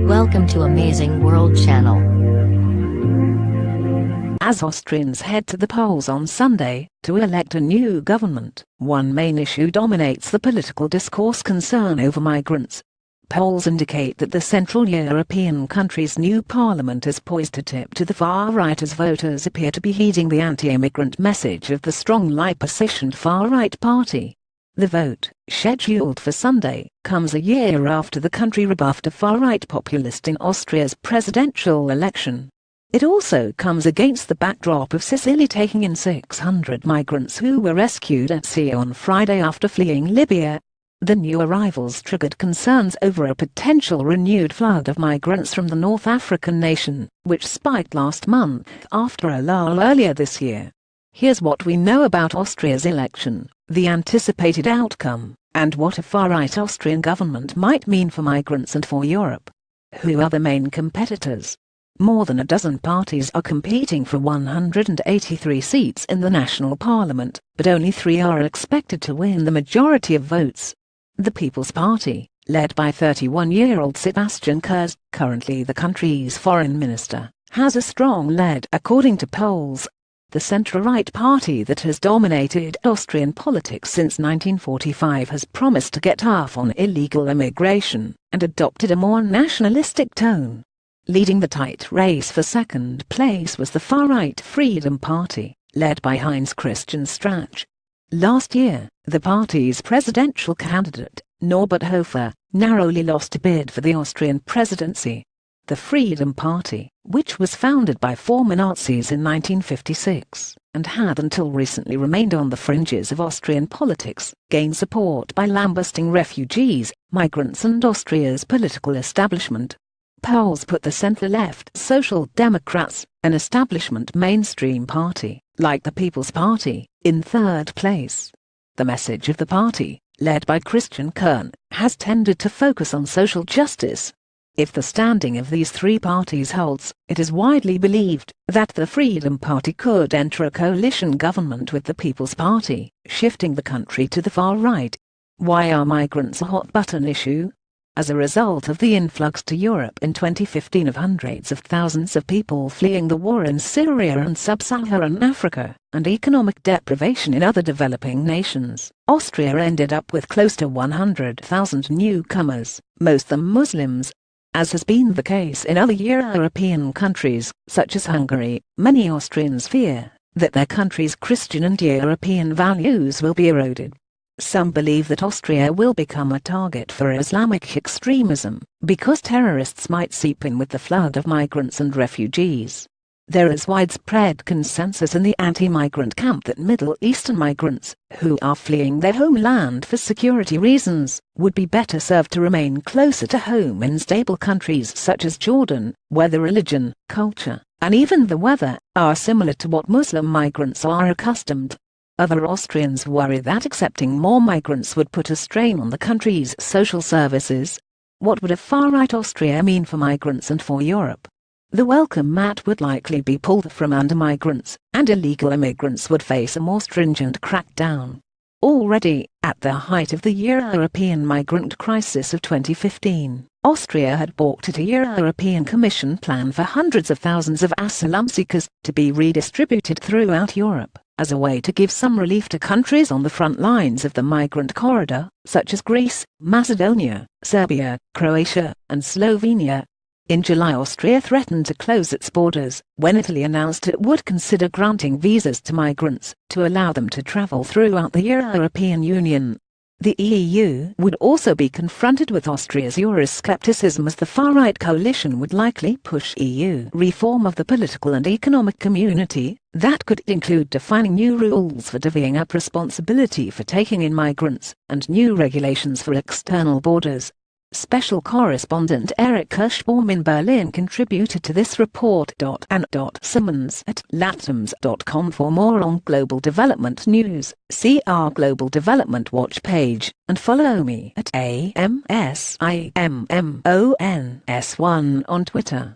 Welcome to Amazing World Channel. As Austrians head to the polls on Sunday to elect a new government, one main issue dominates the political discourse: concern over migrants. Polls indicate that the Central European country's new parliament is poised to tip to the far right as voters appear to be heeding the anti-immigrant message of the strongly positioned far-right party. The vote, scheduled for Sunday, comes a year after the country rebuffed a far-right populist in Austria's presidential election. It also comes against the backdrop of Sicily taking in 600 migrants who were rescued at sea on Friday after fleeing Libya. The new arrivals triggered concerns over a potential renewed flood of migrants from the North African nation, which spiked last month after a lull earlier this year. Here's what we know about Austria's election, the anticipated outcome, and what a far-right Austrian government might mean for migrants and for Europe. Who are the main competitors? More than a dozen parties are competing for 183 seats in the national parliament, but only 3 are expected to win the majority of votes. The People's Party, led by 31-year-old Sebastian Kurz, currently the country's foreign minister, has a strong lead according to polls. The centre-right party that has dominated Austrian politics since 1945 has promised to get tough on illegal immigration and adopted a more nationalistic tone. Leading the tight race for second place was the far-right Freedom Party, led by Heinz Christian Strache. Last year, the party's presidential candidate, Norbert Hofer, narrowly lost a bid for the Austrian presidency. The Freedom Party, which was founded by former Nazis in 1956, and had until recently remained on the fringes of Austrian politics, gained support by lambasting refugees, migrants and Austria's political establishment. Polls put the centre-left Social Democrats, an establishment mainstream party, like the People's Party, in third place. The message of the party, led by Christian Kern, has tended to focus on social justice. If the standing of these three parties holds, it is widely believed that the Freedom Party could enter a coalition government with the People's Party, shifting the country to the far right. Why are migrants a hot-button issue? As a result of the influx to Europe in 2015 of hundreds of thousands of people fleeing the war in Syria and sub-Saharan Africa, and economic deprivation in other developing nations, Austria ended up with close to 100,000 newcomers, most of them Muslims. As has been the case in other European countries, such as Hungary, many Austrians fear that their country's Christian and European values will be eroded. Some believe that Austria will become a target for Islamic extremism, because terrorists might seep in with the flood of migrants and refugees. There is widespread consensus in the anti-migrant camp that Middle Eastern migrants, who are fleeing their homeland for security reasons, would be better served to remain closer to home in stable countries such as Jordan, where the religion, culture, and even the weather are similar to what Muslim migrants are accustomed. Other Austrians worry that accepting more migrants would put a strain on the country's social services. What would a far-right Austria mean for migrants and for Europe? The welcome mat would likely be pulled from under migrants, and illegal immigrants would face a more stringent crackdown. Already, at the height of the European migrant crisis of 2015, Austria had balked at a European Commission plan for hundreds of thousands of asylum seekers to be redistributed throughout Europe, as a way to give some relief to countries on the front lines of the migrant corridor, such as Greece, Macedonia, Serbia, Croatia, and Slovenia. In July, Austria threatened to close its borders, when Italy announced it would consider granting visas to migrants, to allow them to travel throughout the European Union. The EU would also be confronted with Austria's Euroscepticism, as the far-right coalition would likely push EU reform of the political and economic community, that could include defining new rules for divvying up responsibility for taking in migrants, and new regulations for external borders. Special correspondent Eric Kirschbaum in Berlin contributed to this report. Simmons@latams.com for more on global development news. See our Global Development Watch page, and follow me at AMSIMMONS1 on Twitter.